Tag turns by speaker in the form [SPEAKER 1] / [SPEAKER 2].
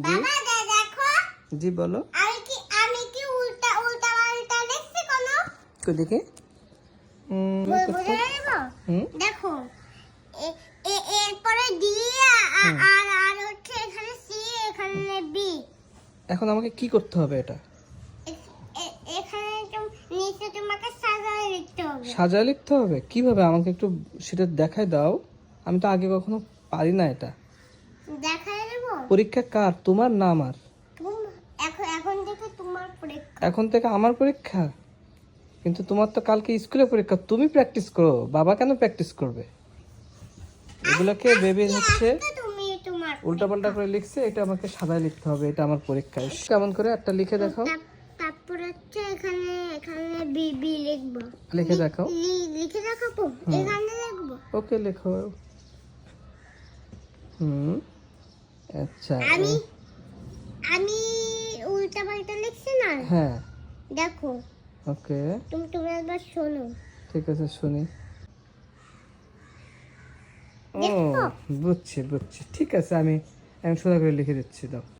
[SPEAKER 1] জি
[SPEAKER 2] দেখো
[SPEAKER 1] জি বলো।
[SPEAKER 2] আমি কি উল্টা উল্টা পাল্টা লিখছি কোনো?
[SPEAKER 1] তো দেখে
[SPEAKER 2] বুঝে যাবো। দেখো এরপরে ডি আর হচ্ছে এখানে সি এখানে বি।
[SPEAKER 1] এখন আমাকে কি করতে হবে এটা?
[SPEAKER 2] এখানে নিচে তোমাকে সাজায় লিখতে হবে।
[SPEAKER 1] সাজায় লিখতে হবে কিভাবে আমাকে একটু সেটা দেখাই দাও। আমি তো আগে কখনো পারি না এটা।
[SPEAKER 2] দেখাই দেবো।
[SPEAKER 1] পরীক্ষা কার, তোমার না আমার?
[SPEAKER 2] এখন থেকে তোমার পরীক্ষা।
[SPEAKER 1] এখন থেকে আমার পরীক্ষা? কিন্তু তোমার তো কালকে স্কুলে পরীক্ষা, তুমি প্র্যাকটিস করো, বাবা কেন প্র্যাকটিস করবে? এগুলোকে ভেবে হচ্ছে
[SPEAKER 2] তুমি তোমার
[SPEAKER 1] উল্টাপাল্টা করে লিখছে, এটা আমাকে সাদায় লিখতে হবে, এটা আমার পরীক্ষা। কেমন করে একটা লিখে দেখাও।
[SPEAKER 2] তারপর হচ্ছে এখানে এখানে বি বি লিখবো।
[SPEAKER 1] লিখে দেখাও।
[SPEAKER 2] লিখে দেখাবো। এখানে লিখবো।
[SPEAKER 1] ওকে লেখো। আচ্ছা
[SPEAKER 2] আমি উল্টা পাল্টা লিখছি না।
[SPEAKER 1] হ্যাঁ
[SPEAKER 2] দেখো
[SPEAKER 1] ওকে
[SPEAKER 2] তুমি একবার শোনো।
[SPEAKER 1] ঠিক আছে শুনি। ও
[SPEAKER 2] দেখো
[SPEAKER 1] বুঝছি বুঝছি, ঠিক আছে আমি সোজা করে লিখে দিচ্ছি, দাও।